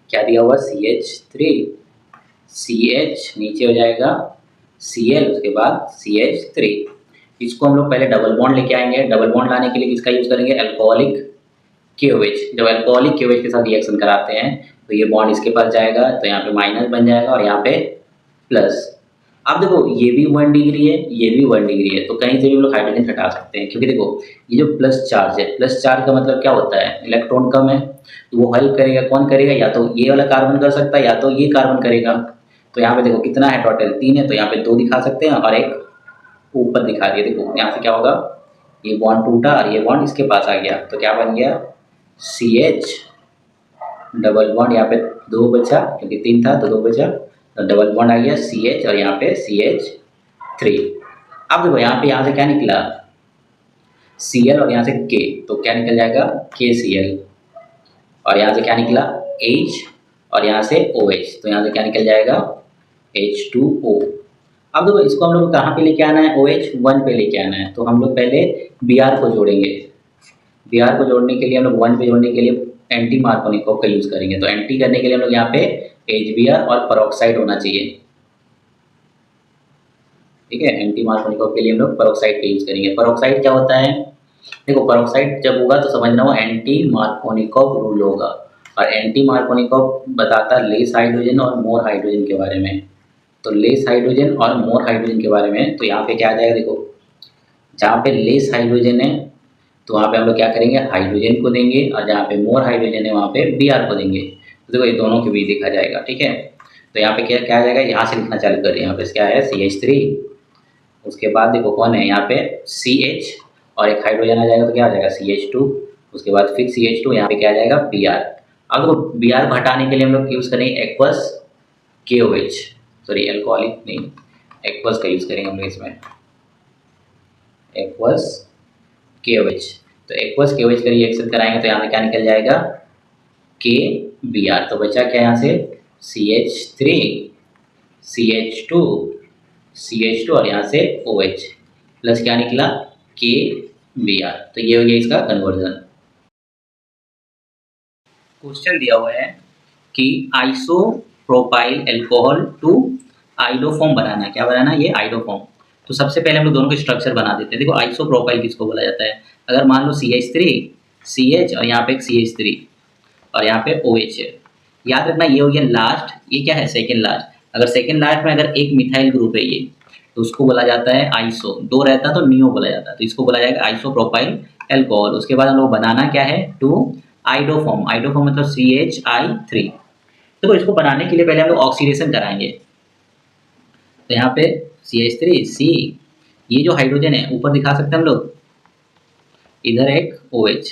Speaker 1: क्या दिया हुआ, CH3 CH, नीचे हो जाएगा Cl, उसके बाद CH3। इसको हम लोग पहले डबल बॉन्ड लेके आएंगे। डबल बॉन्ड लाने के लिए किसका यूज़ करेंगे, अल्कोहलिक KOH। जब अल्कोहलिक KOH के साथ रिएक्शन कराते हैं तो ये बॉन्ड इसके पास जाएगा, तो यहाँ पे माइनस बन जाएगा और यहाँ पे प्लस। अब देखो ये भी 1 डिग्री है, ये भी 1 डिग्री है, तो कहीं से भी हम लोग हाइड्रोजन हटा सकते हैं, क्योंकि देखो ये जो प्लस चार्ज है, प्लस चार्ज का मतलब क्या होता है, इलेक्ट्रॉन कम है, तो वो हेल्प करेगा, कौन करेगा, या तो ये वाला कार्बन कर सकता है या तो ये कार्बन करेगा। तो यहाँ पे देखो कितना है, टोटल 3 है, तो यहाँ पे 2 दिखा सकते हैं और एक ऊपर दिखा दिया। देखो यहाँ से क्या होगा, ये बॉन्ड टूटा और ये बॉन्ड इसके पास आ गया, तो क्या बन गया, CH डबल बॉन्ड, यहाँ पे 2 बचा क्योंकि 3 था तो 2 बचा, तो डबल बॉन्ड आ गया CH और यहाँ पे CH3। अब देखो यहाँ से क्या निकला, Cl और यहाँ से K, तो क्या निकल जाएगा, KCl, और यहाँ से क्या निकला, H और यहाँ से OH, तो यहाँ से क्या निकल जाएगा, H2O। अब देखो इसको हम लोग कहाँ पे लेके आना है, OH 1 पे लेके आना है, तो हम लोग पहले Br को जोड़ेंगे। Br को जोड़ने के लिए हम लोग 1 पे जोड़ने के लिए एंटी मार्कोनिकव का यूज़ करेंगे। तो एंटी करने के लिए हम लोग यहाँ पे HBr और पेरोक्साइड होना चाहिए, ठीक है। एंटी मार्कोनिकव के लिए हम लोग पेरोक्साइड का यूज़ करेंगे। पेरोक्साइड क्या होता है, देखो पेरोक्साइड जब होगा तो समझना वो एंटी मार्कोनिकव रूल होगा, और एंटी मार्कोनिकव बताता है लेस हाइड्रोजन और मोर हाइड्रोजन के बारे में। तो लेस हाइड्रोजन और मोर हाइड्रोजन के बारे में, तो यहाँ पे क्या आ जाएगा, देखो जहाँ पे लेस हाइड्रोजन है तो वहाँ पे हम लोग क्या करेंगे, हाइड्रोजन को देंगे, और जहाँ पे मोर हाइड्रोजन है वहाँ पे Br को देंगे। तो देखो ये दोनों के बीच देखा जाएगा, ठीक है। तो यहाँ पे क्या आ जाएगा, यहाँ से लिखना चालू करें, यहाँ पे क्या है, CH3, उसके बाद देखो कौन है यहाँ पे, CH और एक हाइड्रोजन आ जाएगा, तो क्या आ जाएगा, CH2, उसके बाद फिर CH2, यहाँ पे क्या आ जाएगा, Br। अब देखो Br को हटाने के लिए हम लोग यूज़ करेंगे एक्वस KOH, सॉरी अल्कोहलिक नहीं, एक्वस का यूज़ करेंगे हम लोग इसमें, एक्वस KOH। तो एक्वस KOH का रिएक्शन कराएंगे तो यहाँ पे क्या निकल जाएगा, KBr। तो बचा क्या यहाँ से, CH3 CH2 और यहाँ से OH, प्लस क्या निकला, KBr। तो ये हो गया इसका कन्वर्जन। क्वेश्चन दिया हुआ है कि आइसोप्रोपाइल अल्कोहल टू आइडोफॉर्म बनाना है। क्या बनाना है, ये आइडोफॉर्म। तो सबसे पहले हम लोग दोनों के स्ट्रक्चर बना देते हैं। देखो आइसोप्रोपाइल किसको बोला जाता है, अगर मान लो CH3 CH और यहाँ पे एक CH3 और यहाँ पे OH है, याद रखना ये हो गया लास्ट, ये क्या है, सेकेंड लास्ट। अगर सेकेंड लास्ट में अगर एक मिथाइल ग्रुप है ये, तो उसको बोला जाता है आइसो, 2 रहता तो नियो बोला जाता है, तो इसको बोला जाएगा आइसोप्रोपाइल अल्कोहल। उसके बाद हम लोग बनाना क्या है, टू आइडोफॉर्म, आइडोफॉर्म मतलब CHI3। देखो इसको बनाने के लिए पहले हम लोग ऑक्सीडेशन कराएंगे। तो यहाँ पे CH3 C, ये जो हाइड्रोजन है ऊपर दिखा सकते हैं हम लोग, इधर एक OH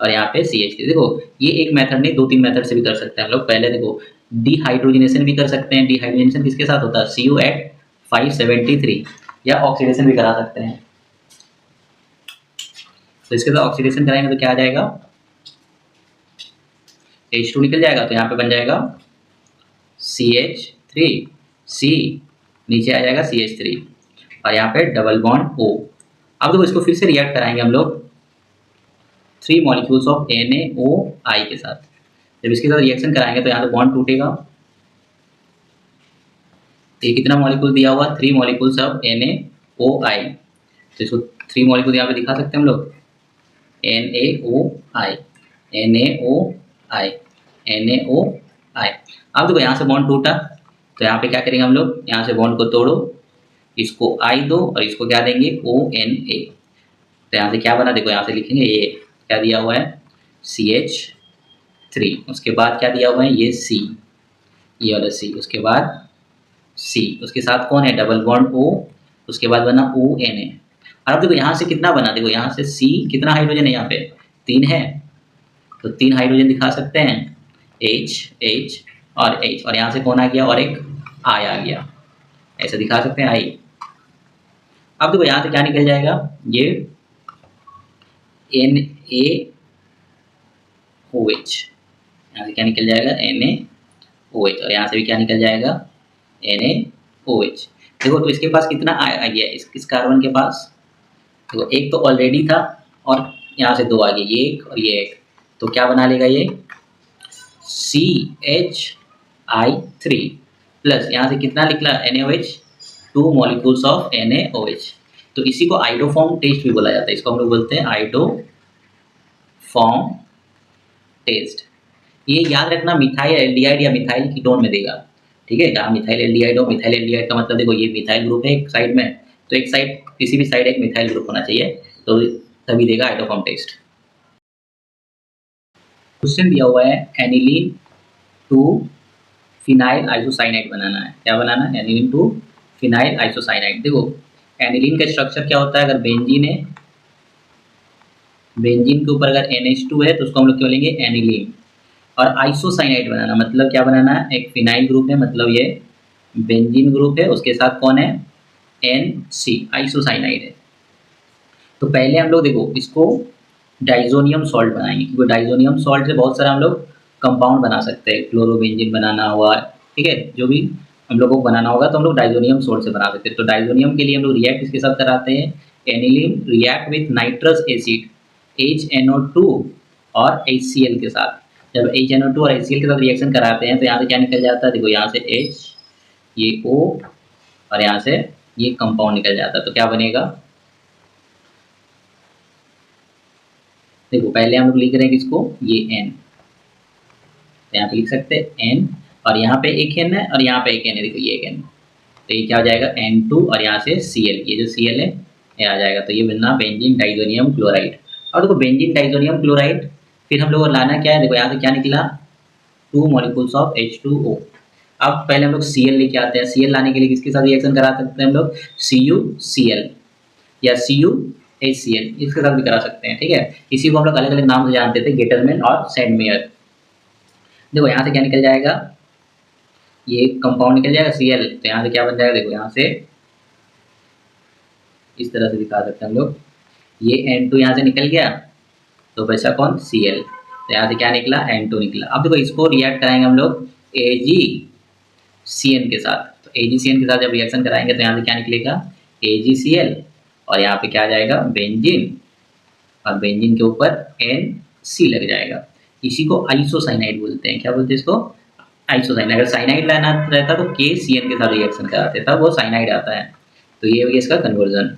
Speaker 1: और यहाँ पे CH3। देखो ये एक मेथड नहीं, 2-3 मेथड से भी कर सकते हैं हम लोग। पहले देखो डिहाइड्रोजनेशन भी कर सकते हैं। डिहाइड्रोजनेशन किसके साथ होता है? Cu at 573, या ऑक्सीडेशन भी करा सकते हैं। तो इसके साथ ऑक्सीडेशन कराएंगे तो क्या आ जाएगा? H2 निकल जाएगा, तो यहाँ पे बन जाएगा CH3, C नीचे आ जाएगा CH3, और यहाँ पे डबल बॉन्ड O। अब देखो इसको फिर से रिएक्ट कराएंगे हम लोग 3 मॉलिक्यूल्स ऑफ NaOI के साथ। जब इसके साथ रिएक्शन कराएंगे तो यहाँ पे बॉन्ड टूटेगा। ये कितना मॉलिक्यूल दिया हुआ? 3 मॉलिक्यूल्स ऑफ NaOI। तो इसको 3 मॉलिक्यूल यहाँ पे दिखा सकते हैं हम लोग, NaOI, NaOI, NaOI। अब देखो यहाँ से बॉन्ड टूटा, तो यहाँ पे क्या करेंगे हम लोग? यहाँ से बॉन्ड को तोड़ो, इसको I दो और इसको क्या देंगे? ONA। तो यहाँ से क्या बना? देखो यहाँ से लिखेंगे, ये क्या दिया हुआ है? CH3। उसके बाद क्या दिया हुआ है? ये C, ये वाला C। उसके बाद C, उसके साथ कौन है? Double bond O। उसके बाद बना ONA। और अब देखो यहाँ से कितना बना? देखो यहाँ से C, कितना हाइड्रोजन है यहाँ पे? 3 है, तो 3 हाइड्रोजन दिखा सकते हैं, H, H और H। और यहाँ से कौन आ गया? और एक I आ गया, ऐसे दिखा सकते हैं I। अब देखो यहाँ से क्या निकल जाएगा? ये NaOH, यहाँ से क्या निकल जाएगा? NaOH। और यहाँ से भी क्या निकल जाएगा? NaOH। देखो तो इसके पास कितना आ गया? इस कार्बन के पास देखो एक तो ऑलरेडी था, और यहाँ से 2 आ गए, ये एक और ये एक। तो क्या बना लेगा ये? CHI3 प्लस यहाँ से कितना निकला? NaOH, 2 molecules of NaOH। तो इसी को आइडोफॉर्म टेस्ट भी बोला जाता है। इसको हम लोग बोलते हैं आइडोफॉर्म टेस्ट। ये याद रखना, मिथाइल एल्डिहाइड या मिथाइल कीटोन में देगा, ठीक है? जहाँ मिथाइल एल्डिहाइड हो, मिथाइल एल्डिहाइड का मतलब देखो ये मिथाइल ग्रुप है एक साइड में, तो एक साइड, किसी भी साइड एक मिथाइल ग्रुप होना चाहिए, तो तभी देगा आइडोफॉर्म टेस्ट। क्वेश्चन दिया हुआ है एनिलीन टू फिनाइल आइसोसाइनाइड बनाना है। क्या बनाना है? Aniline to phenyl isocyanide. देखो एनिलीन का स्ट्रक्चर क्या होता है? अगर बेंजीन है, बेंजीन के ऊपर अगर NH2 है तो उसको हम लोग क्यों लेंगे? एनिलीन। और आइसोसाइनाइड बनाना मतलब क्या बनाना है? एक फिनाइल ग्रुप है, मतलब ये बेंजीन ग्रुप है, उसके साथ कौन है? NC, आइसोसाइनाइड है। तो पहले हम लोग देखो इसको डाइजोनियम सॉल्ट बनाएंगे, क्योंकि डाइजोनियम सॉल्ट से बहुत सारा हम लोग कंपाउंड बना सकते हैं। क्लोरोबेंजीन बनाना हुआ, ठीक है, जो भी हम लोग को बनाना होगा तो हम लोग डाइजोनियम सॉल्ट से बना सकते हैं। तो डाइजोनियम के लिए हम लोग रिएक्ट इसके साथ कराते हैं, aniline react with nitrous acid HNO2 और HCl के साथ। जब HNO2 और HCl के साथ रिएक्शन कराते हैं तो यहाँ से क्या निकल जाता है? देखो यहाँ से H, ये O, और यहाँ से ये कंपाउंड निकल जाता है। तो क्या बनेगा? देखो पहले हम लोग लिख रहे हैं किसको? ये N, तो यहाँ पे लिख सकते हैं N, और यहाँ पे एक N है और यहाँ पे एक N है। देखो ये एक N, तो ये क्या हो जाएगा? N2, और यहाँ से Cl, ये जो Cl है ये आ जाएगा। तो ये बनना बेंजीन डाइजोनियम क्लोराइड। और देखो बेंजीन डाइजोनियम क्लोराइड, फिर हम लोग को लाना क्या है? देखो यहाँ से क्या निकला? 2 मॉलिक्यूल्स ऑफ H2O। अब पहले हम लोग Cl लेके आते हैं। Cl लाने के लिए किसके साथ रिएक्शन करा सकते हैं हम लोग? CuCl या CuHCl, इसके साथ भी करा सकते हैं, ठीक है? इसी को हम लोग अलग अलग नाम से जानते थे, गेटरमैन और सैंडमेयर। देखो यहाँ से क्या निकल जाएगा? ये कंपाउंड निकल जाएगा Cl, तो यहाँ से क्या बन जाएगा? देखो यहाँ से इस तरह से दिखा सकते हैं हम लोग, ये N2 यहाँ से निकल गया, तो बचा कौन? Cl। तो यहाँ से क्या निकला? N2 निकला। अब देखो इसको रिएक्ट कराएंगे हम लोग AgCN के साथ। तो AgCN के साथ जब रिएक्शन कराएंगे तो यहाँ से क्या निकलेगा? AgCl, और यहाँ पे क्या आ जाएगा? बेंजीन, और बेंजीन के ऊपर NC लग जाएगा। इसी को आइसोसाइनाइड बोलते हैं। क्या बोलते हैं इसको? आइसोसाइनाइड। अगर साइनाइड लाना रहता तो KCN के साथ रिएक्शन कराते, तब वो साइनाइड आता है। तो ये हो गया इसका कन्वर्जन।